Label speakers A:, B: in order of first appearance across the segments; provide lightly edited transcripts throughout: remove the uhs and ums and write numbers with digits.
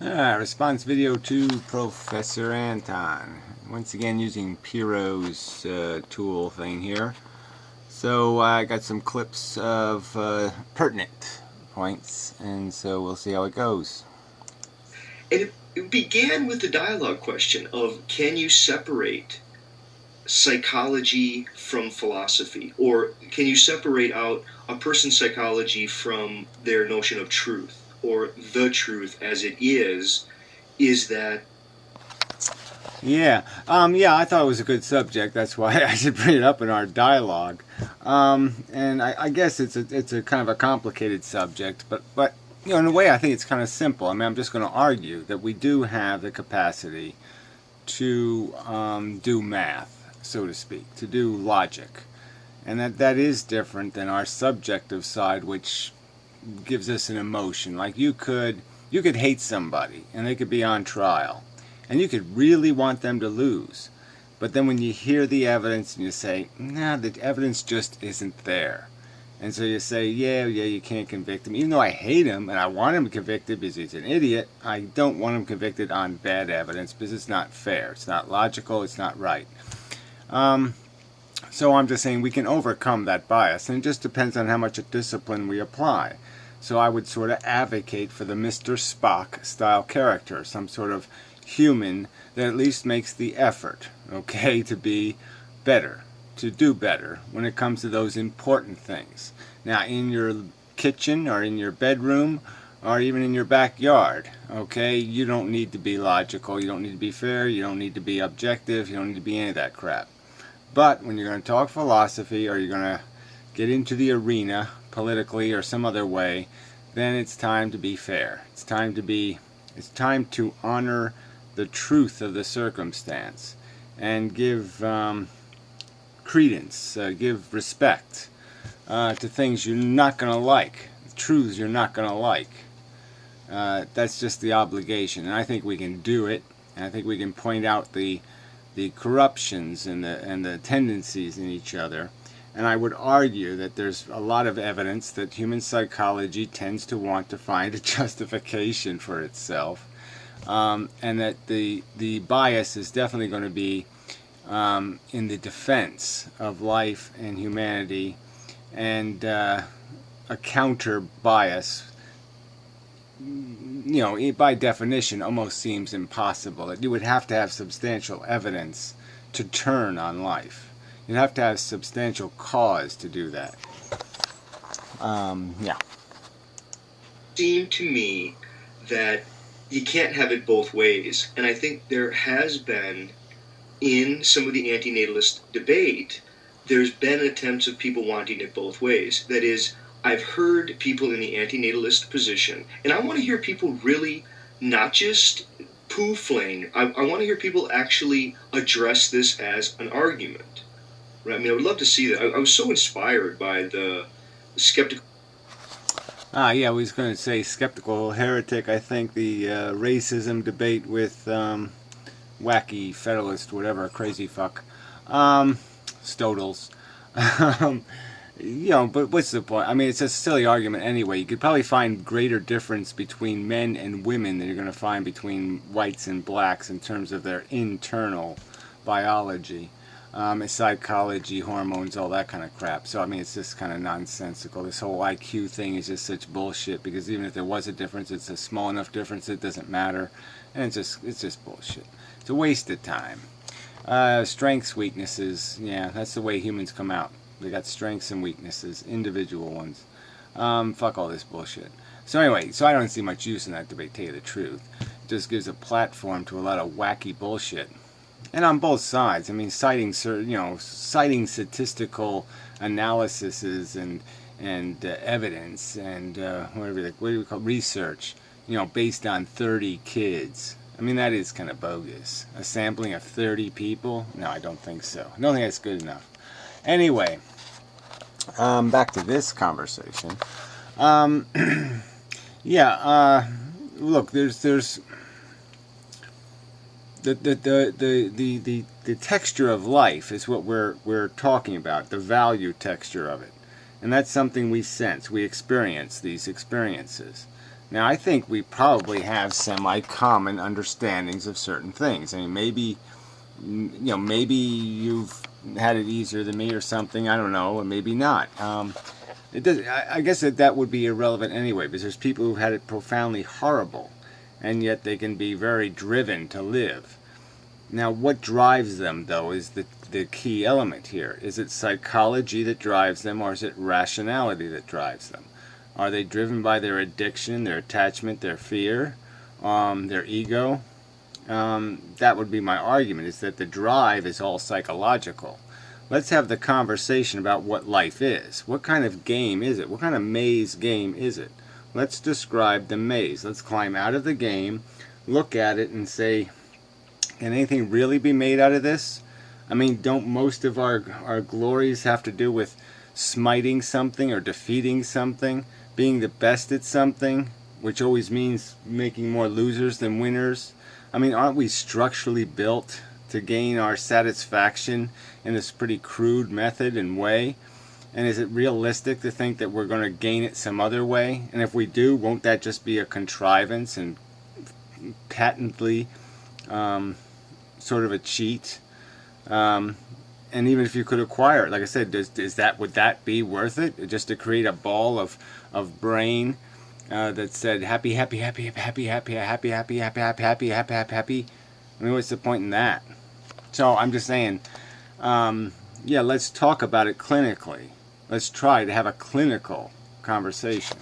A: Response video to Professor Anton. Once again using Piro's tool thing here. So I got some clips of pertinent points, and so we'll see how it goes.
B: And it began with the dialogue question of, can you separate psychology from philosophy? Or can you separate out a person's psychology from their notion of truth? Or the truth as it is that...
A: Yeah, I thought it was a good subject. That's why I should bring it up in our dialogue. And I guess it's a kind of a complicated subject, but you know, in a way, I think it's kind of simple. I mean, I'm just going to argue that we do have the capacity to do math, so to speak, to do logic, and that is different than our subjective side, which gives us an emotion. Like you could hate somebody, and they could be on trial, and you could really want them to lose, but then when you hear the evidence and you say, nah, the evidence just isn't there. And so you say, yeah, you can't convict him. Even though I hate him and I want him convicted because he's an idiot, I don't want him convicted on bad evidence because it's not fair. It's not logical. It's not right. So I'm just saying we can overcome that bias, and it just depends on how much discipline we apply. So I would sort of advocate for the Mr. Spock style character, some sort of human that at least makes the effort, okay, to be better, to do better when it comes to those important things. Now, in your kitchen or in your bedroom or even in your backyard, okay, you don't need to be logical, you don't need to be fair, you don't need to be objective, you don't need to be any of that crap. But when you're going to talk philosophy or you're going to get into the arena politically or some other way, then it's time to be fair. It's time to honor the truth of the circumstance and give credence, give respect to things you're not going to like, truths you're not going to like. That's just the obligation, and I think we can do it, and I think we can point out the corruptions and the tendencies in each other. And I would argue that there's a lot of evidence that human psychology tends to want to find a justification for itself, and that the bias is definitely going to be in the defense of life and humanity, and a counter bias, you know, by definition almost seems impossible. That you would have to have substantial evidence to turn on life. You'd have to have substantial cause to do that. Yeah.
B: Seemed to me that you can't have it both ways. And I think there has been, in some of the anti-natalist debate, there's been attempts of people wanting it both ways. That is, I've heard people in the anti-natalist position, and I want to hear people really not just poo-fling. I want to hear people actually address this as an argument. Right? I mean, I would love to see that. I was so inspired by the skeptical...
A: Yeah, I was going to say skeptical heretic. I think the racism debate with wacky federalist, whatever, crazy fuck, Stodels. You know, but what's the point? I mean, it's a silly argument anyway. You could probably find greater difference between men and women than you're going to find between whites and blacks in terms of their internal biology. Psychology, hormones, all that kind of crap. So I mean, it's just kind of nonsensical. This whole IQ thing is just such bullshit, because even if there was a difference, it's a small enough difference it doesn't matter, and it's just bullshit. It's a waste of time. Strengths, weaknesses, yeah, that's the way humans come out. They got strengths and weaknesses, individual ones. Fuck all this bullshit. So anyway, so I don't see much use in that debate, to tell you the truth. It just gives a platform to a lot of wacky bullshit. And on both sides, I mean, citing statistical analyses and evidence and what do we call research, you know, based on 30 kids. I mean, that is kind of bogus. A sampling of 30 people? No, I don't think so. I don't think that's good enough. Anyway, back to this conversation. Yeah. Look, there's. The texture of life is what we're talking about, the value texture of it, and that's something we sense, we experience these experiences. Now, I think we probably have semi-common understandings of certain things. I mean, maybe, maybe you've had it easier than me or something. I don't know, or maybe not. It does. I guess that would be irrelevant anyway, because there's people who've had it profoundly horrible, and yet they can be very driven to live. Now, what drives them, though, is the key element here. Is it psychology that drives them, or is it rationality that drives them? Are they driven by their addiction, their attachment, their fear, their ego? That would be my argument, is that the drive is all psychological. Let's have the conversation about what life is. What kind of game is it? What kind of maze game is it? Let's describe the maze. Let's climb out of the game, look at it, and say, can anything really be made out of this? I mean, don't most of our glories have to do with smiting something or defeating something, being the best at something, which always means making more losers than winners? I mean, aren't we structurally built to gain our satisfaction in this pretty crude method and way? And is it realistic to think that we're going to gain it some other way? And if we do, won't that just be a contrivance and patently sort of a cheat? And even if you could acquire it, like I said, would that be worth it? Just to create a ball of brain that said happy, happy, happy, happy, happy, happy, happy, happy, happy, happy, happy, happy, happy. I mean, what's the point in that? So I'm just saying, yeah, let's talk about it clinically. Let's try to have a clinical conversation.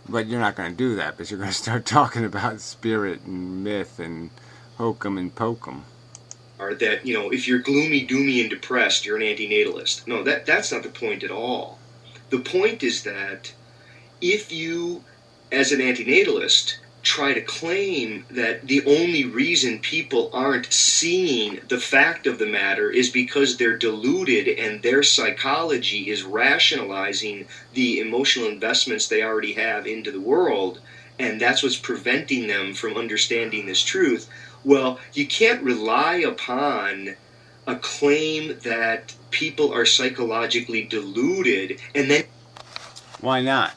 A: But you're not going to do that, because you're going to start talking about spirit and myth and hokum and pokum.
B: Or that, if you're gloomy, doomy, and depressed, you're an anti-natalist. No, that's not the point at all. The point is that if you, as an anti-natalist, try to claim that the only reason people aren't seeing the fact of the matter is because they're deluded and their psychology is rationalizing the emotional investments they already have into the world, and that's what's preventing them from understanding this truth, well, you can't rely upon a claim that people are psychologically deluded and then...
A: Why not?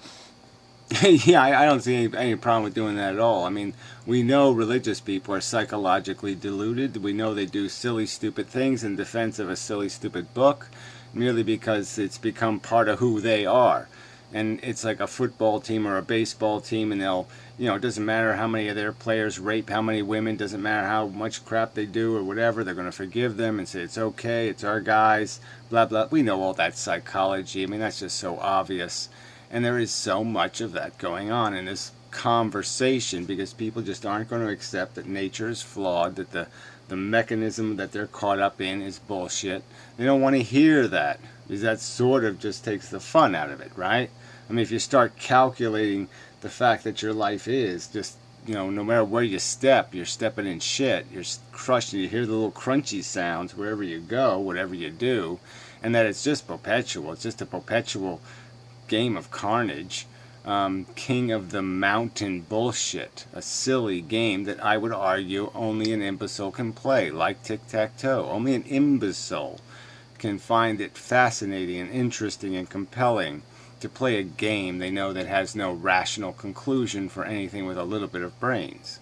A: Yeah, I don't see any problem with doing that at all. I mean, we know religious people are psychologically deluded. We know they do silly, stupid things in defense of a silly, stupid book, merely because it's become part of who they are. And it's like a football team or a baseball team, and they'll, it doesn't matter how many of their players rape how many women, doesn't matter how much crap they do or whatever, they're going to forgive them and say, it's okay, it's our guys, blah, blah. We know all that psychology. I mean, that's just so obvious. And there is so much of that going on in this conversation, because people just aren't going to accept that nature is flawed, that the mechanism that they're caught up in is bullshit. They don't want to hear that, because that sort of just takes the fun out of it, right? I mean, if you start calculating the fact that your life is just, no matter where you step, you're stepping in shit, you're crushing, you hear the little crunchy sounds wherever you go, whatever you do, and that it's just perpetual, it's just a perpetual game of carnage, king of the mountain bullshit, a silly game that I would argue only an imbecile can play, like tic-tac-toe. Only an imbecile can find it fascinating and interesting and compelling to play a game they know that has no rational conclusion for anything with a little bit of brains.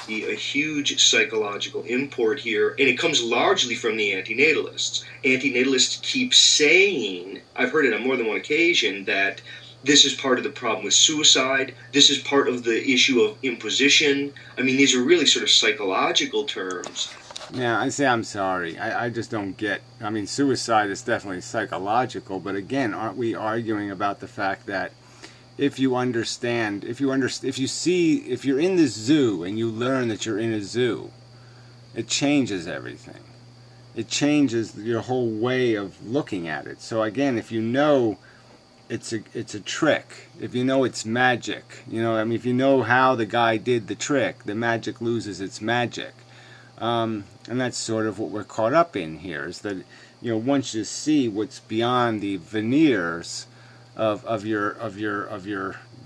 B: A huge psychological import here, and it comes largely from the anti-natalists. Anti-natalists keep saying, I've heard it on more than one occasion, that this is part of the problem with suicide, this is part of the issue of imposition. I mean, these are really sort of psychological terms.
A: Yeah, I say I'm sorry. I just don't get... I mean, suicide is definitely psychological, but again, aren't we arguing about the fact that if you're in the zoo and you learn that you're in a zoo, it changes everything. It changes your whole way of looking at it. So again, if you know it's a trick, if you know it's magic, if you know how the guy did the trick, the magic loses its magic. And that's sort of what we're caught up in here, is that, once you see what's beyond the veneers of your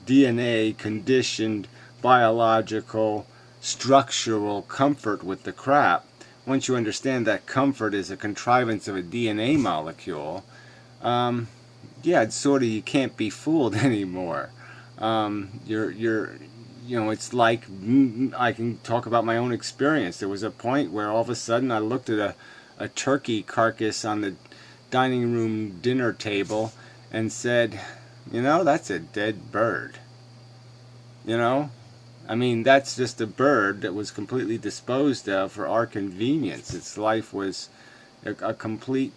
A: DNA conditioned biological structural comfort with the crap, once you understand that comfort is a contrivance of a DNA molecule, yeah, it's sort of, you can't be fooled anymore. It's like, I can talk about my own experience. There was a point where all of a sudden I looked at a turkey carcass on the dining room dinner table and said, that's a dead bird. You know? I mean, that's just a bird that was completely disposed of for our convenience. Its life was a complete,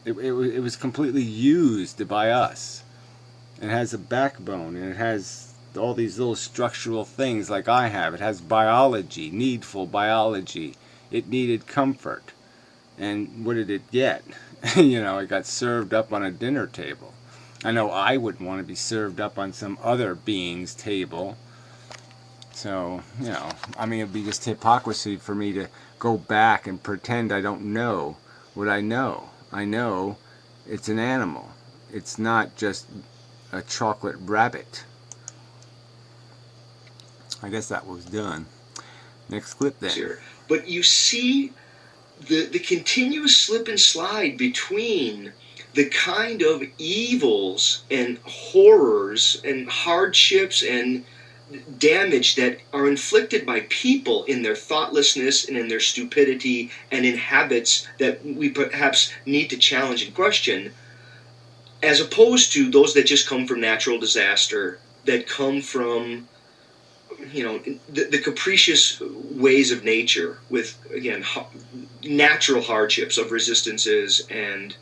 A: it was completely used by us. It has a backbone, and it has all these little structural things like I have. It has biology, needful biology. It needed comfort. And what did it get? It got served up on a dinner table. I know I wouldn't want to be served up on some other being's table. So, it'd be just hypocrisy for me to go back and pretend I don't know what I know. I know it's an animal. It's not just a chocolate rabbit. I guess that was done. Next clip then.
B: But you see the continuous slip and slide between the kind of evils and horrors and hardships and damage that are inflicted by people in their thoughtlessness and in their stupidity and in habits that we perhaps need to challenge and question, as opposed to those that just come from natural disaster, that come from the capricious ways of nature with, again, natural hardships of resistances and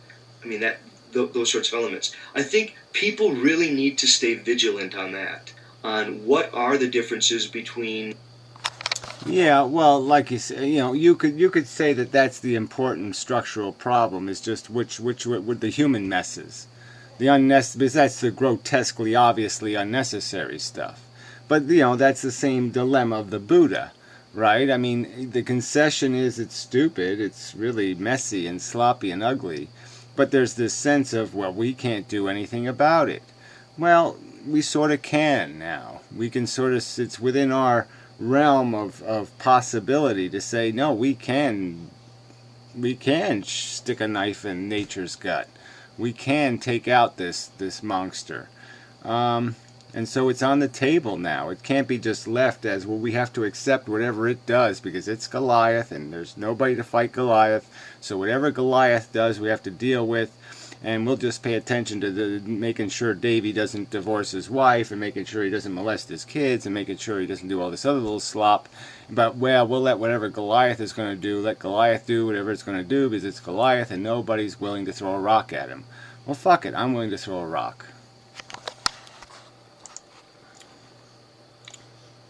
B: those sorts of elements. I think people really need to stay vigilant on that, on what are the differences between.
A: Yeah, well, like you say, you could say that that's the important structural problem, is just which with the human messes, the unnecessary, because that's the grotesquely, obviously unnecessary stuff. But that's the same dilemma of the Buddha, right? I mean, the concession is it's stupid, it's really messy and sloppy and ugly, but there's this sense of, well, we can't do anything about it. Well, we sort of can now. We can sort of, it's within our realm of possibility to say, no, we can stick a knife in nature's gut. We can take out this monster. And so it's on the table now. It can't be just left as, well, we have to accept whatever it does because it's Goliath and there's nobody to fight Goliath. So whatever Goliath does, we have to deal with. And we'll just pay attention to making sure Davy doesn't divorce his wife and making sure he doesn't molest his kids and making sure he doesn't do all this other little slop. But, well, we'll let whatever Goliath is going to do, let Goliath do whatever it's going to do because it's Goliath and nobody's willing to throw a rock at him. Well, fuck it. I'm willing to throw a rock.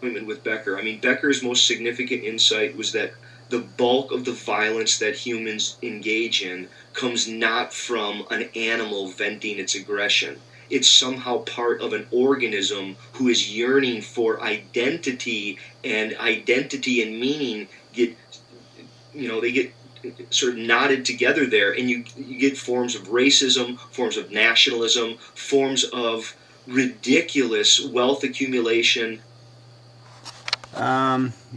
B: With Becker. Becker's most significant insight was that the bulk of the violence that humans engage in comes not from an animal venting its aggression. It's somehow part of an organism who is yearning for identity, and identity and meaning get sort of knotted together there, and you get forms of racism, forms of nationalism, forms of ridiculous wealth accumulation.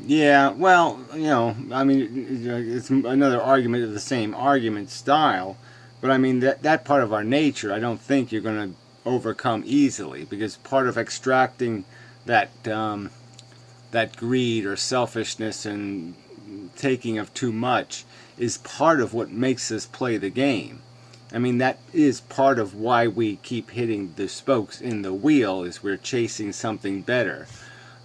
A: Yeah, well, it's another argument of the same argument style, but that part of our nature I don't think you're going to overcome easily, because part of extracting that greed or selfishness and taking of too much is part of what makes us play the game. That is part of why we keep hitting the spokes in the wheel, is we're chasing something better.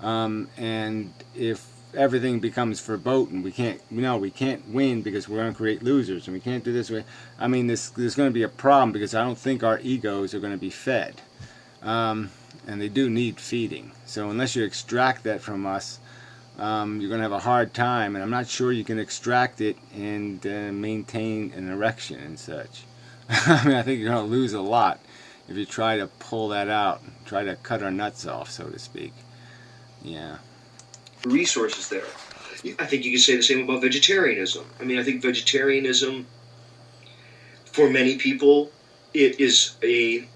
A: And if everything becomes verboten, we can't win because we're going to create losers, and we can't do this. There's going to be a problem because I don't think our egos are going to be fed, and they do need feeding. So unless you extract that from us, you're going to have a hard time, and I'm not sure you can extract it and maintain an erection and such. I think you're going to lose a lot if you try to pull that out, try to cut our nuts off, so to speak. Yeah.
B: Resources there. I think you could say the same about vegetarianism. I think vegetarianism, for many people, it's a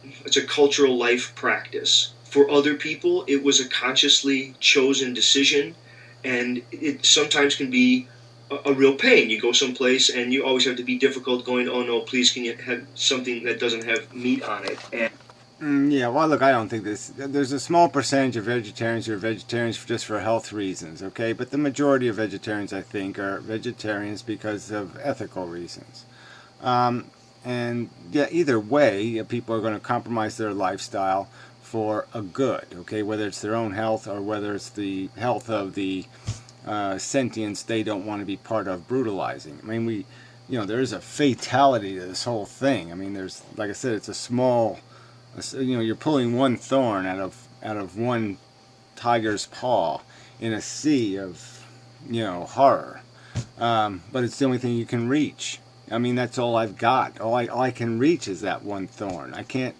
B: cultural life practice. For other people, it was a consciously chosen decision, and it sometimes can be a real pain. You go someplace and you always have to be difficult, going, oh no, please, can you have something that doesn't have meat on it? And
A: Yeah, well, look, I don't think there's a small percentage of vegetarians who are vegetarians just for health reasons, okay? But the majority of vegetarians, I think, are vegetarians because of ethical reasons. And yeah, either way, people are going to compromise their lifestyle for a good, okay? Whether it's their own health or whether it's the health of the sentience they don't want to be part of brutalizing. I mean, there is a fatality to this whole thing. I mean, there's, like I said, it's a small, you're pulling one thorn out of one tiger's paw in a sea of, horror. But it's the only thing you can reach. I mean, that's all I've got. All I can reach is that one thorn. I can't.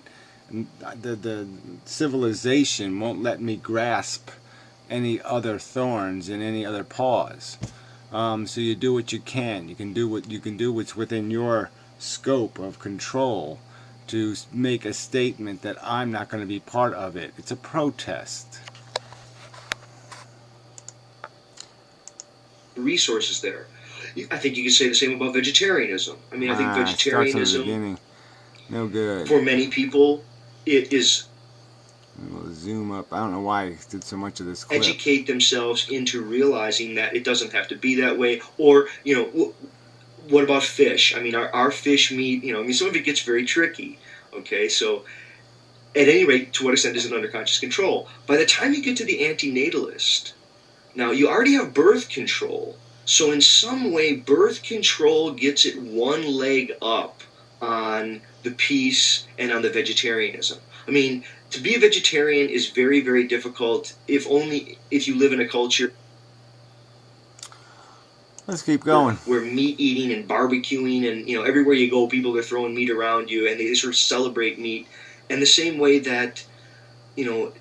A: The civilization won't let me grasp any other thorns in any other paws. So you do what you can. You can do what's within your scope of control to make a statement that I'm not going to be part of it. It's a protest.
B: resources there. I think you could say the same about vegetarianism. I mean, I think
A: Starts from the
B: vegetarianism,
A: beginning. No good.
B: for many people, it is
A: We'll zoom up. I don't know why I did so much of this clip.
B: educate themselves into realizing that it doesn't have to be that way. Or, what about fish? I mean, our fish meat, some of it gets very tricky. Okay, so at any rate, to what extent is it under conscious control? By the time you get to the anti-natalist, now you already have birth control. So in some way, birth control gets it one leg up on the peace and on the vegetarianism. I mean, to be a vegetarian is very, very difficult if you live in a culture.
A: Let's keep going.
B: Where meat eating and barbecuing and, everywhere you go, people are throwing meat around you and they sort of celebrate meat. And the same way that,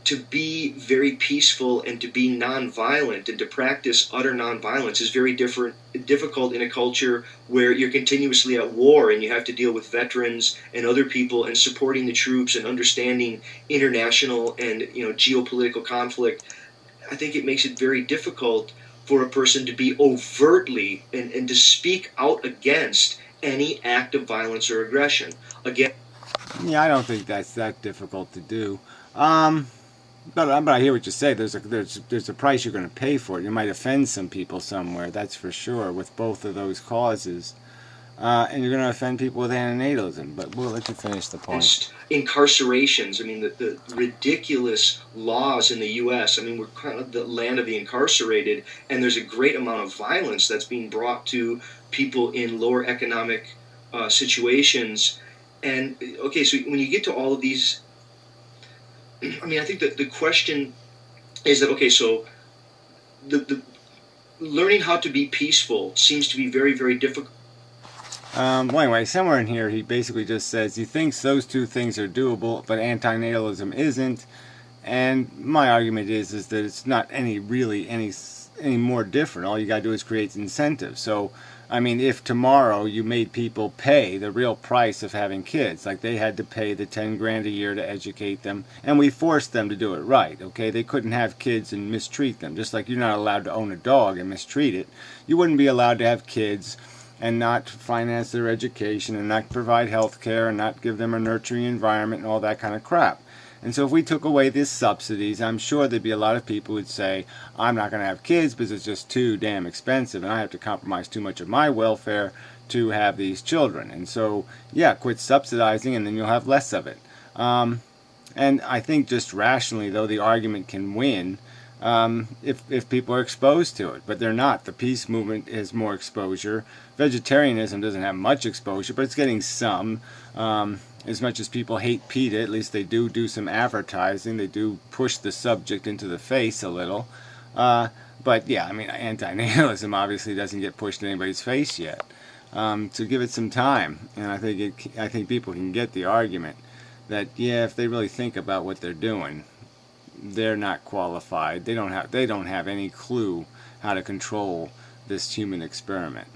B: to be very peaceful and to be nonviolent and to practice utter nonviolence is very difficult in a culture where you're continuously at war and you have to deal with veterans and other people and supporting the troops and understanding international and, geopolitical conflict. I think it makes it very difficult for a person to be overtly and to speak out against any act of violence or aggression. Again,
A: Yeah, I don't think that's that difficult to do. But I hear what you say. There's a price you're going to pay for it. You might offend some people somewhere, that's for sure, with both of those causes. And you're going to offend people with anti-Natalism. But we'll let you finish the point.
B: Incarcerations. I mean, the ridiculous laws in the U.S. I mean, we're kind of the land of the incarcerated, and there's a great amount of violence that's being brought to people in lower economic situations. And, okay, so when you get to all of these, I mean, I think that the question is that, okay, so the learning how to be peaceful seems to be very, very difficult.
A: Well, anyway, somewhere in here he basically just says he thinks those two things are doable, but anti-natalism isn't. And my argument is that it's not any more different. All you got to do is create incentives. So, I mean, if tomorrow you made people pay the real price of having kids, like they had to pay the 10 grand a year to educate them, and we forced them to do it right, okay? They couldn't have kids and mistreat them. Just like you're not allowed to own a dog and mistreat it, you wouldn't be allowed to have kids and not finance their education and not provide health care and not give them a nurturing environment and all that kind of crap. And so if we took away these subsidies, I'm sure there'd be a lot of people who'd say, I'm not going to have kids because it's just too damn expensive and I have to compromise too much of my welfare to have these children. And so, yeah, quit subsidizing and then you'll have less of it. And I think just rationally, though, the argument can win if people are exposed to it. But they're not. The peace movement has more exposure. Vegetarianism doesn't have much exposure, but it's getting some. As much as people hate PETA, at least they do some advertising. They do push the subject into the face a little. But yeah, I mean, anti-natalism obviously doesn't get pushed in anybody's face yet. So give it some time, and I think people can get the argument that yeah, if they really think about what they're doing, they're not qualified. They don't have any clue how to control this human experiment.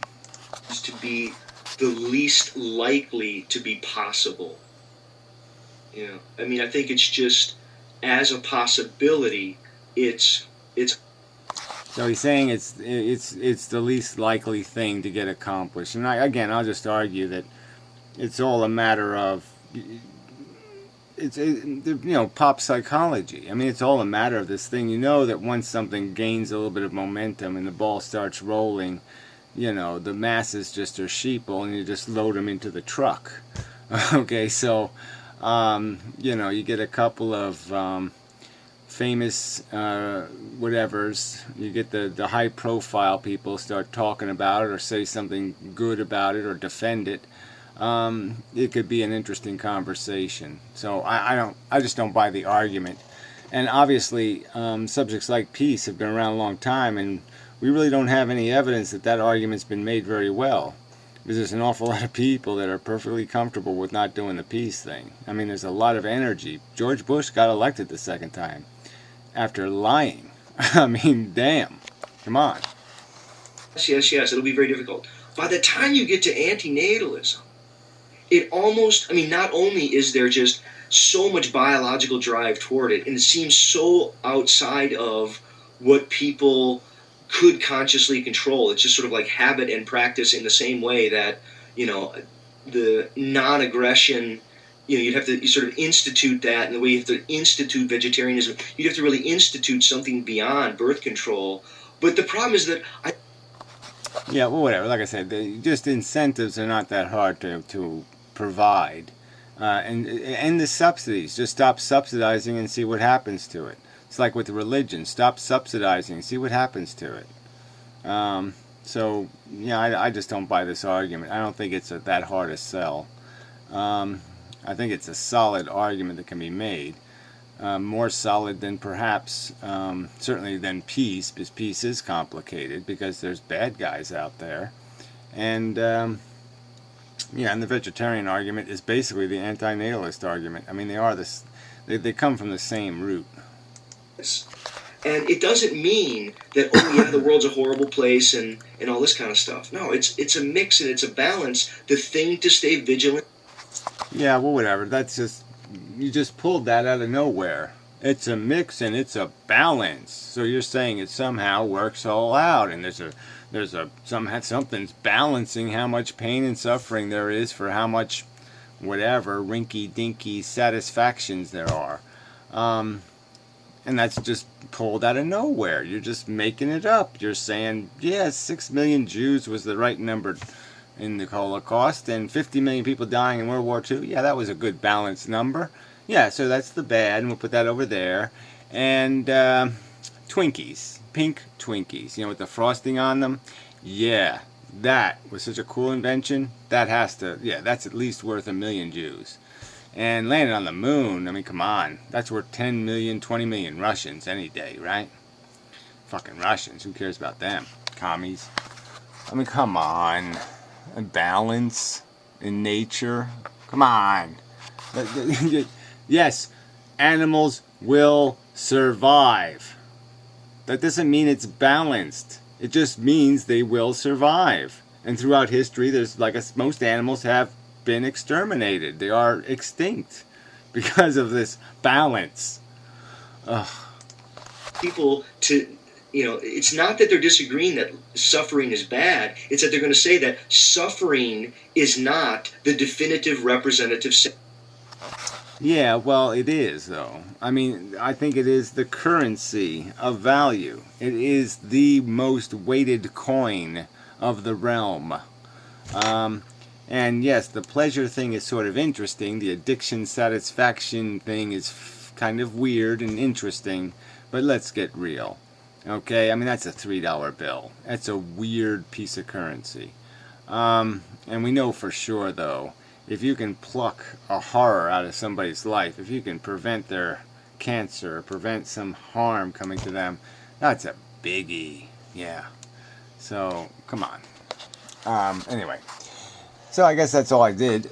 B: To be the least likely to be possible. I mean, I think it's just as a possibility, it's
A: So he's saying it's the least likely thing to get accomplished. And again, I'll just argue that it's all a matter of pop psychology. I mean, it's all a matter of this thing. You know that once something gains a little bit of momentum and the ball starts rolling, the masses just are sheeple, and you just load them into the truck. Okay, so you get a couple of famous whatevers. You get the high profile people start talking about it or say something good about it or defend it. It could be an interesting conversation. So I just don't buy the argument. And obviously subjects like peace have been around a long time, and we really don't have any evidence that argument's been made very well. Because there's an awful lot of people that are perfectly comfortable with not doing the peace thing. I mean, there's a lot of energy. George Bush got elected the second time after lying. I mean, damn. Come on.
B: Yes, it'll be very difficult. By the time you get to anti-Natalism, it almost, not only is there just so much biological drive toward it, and it seems so outside of what people could consciously control. It's just sort of like habit and practice in the same way that, the non-aggression, you'd have to sort of institute that, and the way you have to institute vegetarianism, you'd have to really institute something beyond birth control. But the problem is that
A: yeah, well, whatever. Like I said, just incentives are not that hard to provide. And the subsidies. Just stop subsidizing and see what happens to it. It's like with religion. Stop subsidizing and see what happens to it. So, yeah, I just don't buy this argument. I don't think it's that hard to sell. I think it's a solid argument that can be made. More solid than perhaps, certainly than peace, because peace is complicated because there's bad guys out there. And, and the vegetarian argument is basically the anti-natalist argument. I mean, they come from the same root.
B: And it doesn't mean that, the world's a horrible place and all this kind of stuff. No, it's a mix and it's a balance. The thing to stay vigilant.
A: Yeah, well, whatever. That's just, you just pulled that out of nowhere. It's a mix and it's a balance. So you're saying it somehow works all out, and something's balancing how much pain and suffering there is for how much whatever rinky-dinky satisfactions there are. And that's just pulled out of nowhere. You're just making it up. You're saying, 6 million Jews was the right number in the Holocaust, and 50 million people dying in World War II. Yeah, that was a good balanced number. Yeah, so that's the bad, and we'll put that over there. And Twinkies, pink Twinkies, with the frosting on them. Yeah, that was such a cool invention. That's at least worth 1 million Jews. And landing on the moon, I mean, come on. That's worth 10 million, 20 million Russians any day, right? Fucking Russians. Who cares about them? Commies. I mean, come on. A balance in nature. Come on. Yes, animals will survive. That doesn't mean it's balanced. It just means they will survive. And throughout history, there's most animals have been exterminated. They are extinct because of this balance. Ugh.
B: People to, it's not that they're disagreeing that suffering is bad. It's that they're going to say that suffering is not the definitive representative.
A: Yeah, well, it is, though. I mean, I think it is the currency of value. It is the most weighted coin of the realm. And yes, the pleasure thing is sort of interesting. The addiction satisfaction thing is kind of weird and interesting. But let's get real. Okay? I mean, that's a $3 bill. That's a weird piece of currency. And we know for sure, though, if you can pluck a horror out of somebody's life, if you can prevent their cancer, prevent some harm coming to them, that's a biggie. Yeah. So, come on. Anyway. So I guess that's all I did.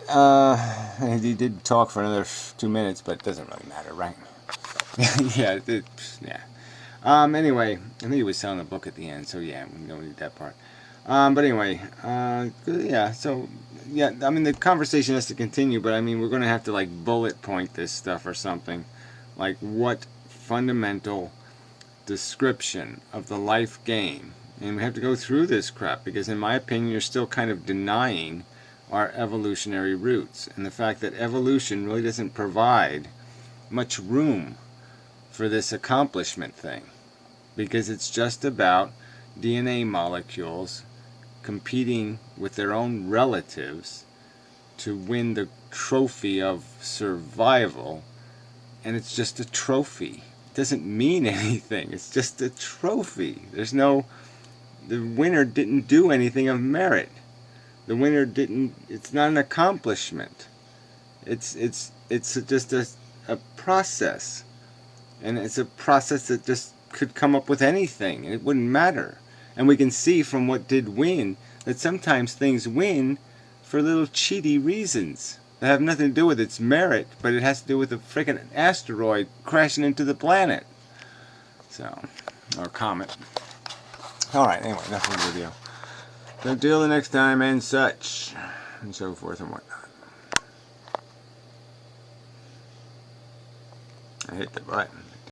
A: He did talk for another 2 minutes, but it doesn't really matter, right? Yeah. Anyway, I think he was selling a book at the end, so yeah, we don't need that part. But anyway, yeah, so, yeah, I mean, the conversation has to continue, but I mean, we're going to have to, bullet point this stuff or something. Like, what fundamental description of the life game. And we have to go through this crap because, in my opinion, you're still kind of denying our evolutionary roots and the fact that evolution really doesn't provide much room for this accomplishment thing, because it's just about DNA molecules competing with their own relatives to win the trophy of survival, and it's just a trophy. It doesn't mean anything. It's just a trophy. There's no, the winner didn't do anything of merit. The winner didn't, it's not an accomplishment. It's just a process. And it's a process that just could come up with anything, and it wouldn't matter. And we can see from what did win that sometimes things win for little cheaty reasons that have nothing to do with its merit, but it has to do with a freaking asteroid crashing into the planet. So, or comet. Alright, anyway, enough of the video. So, till the next time, and such, and so forth and whatnot. I hit the button.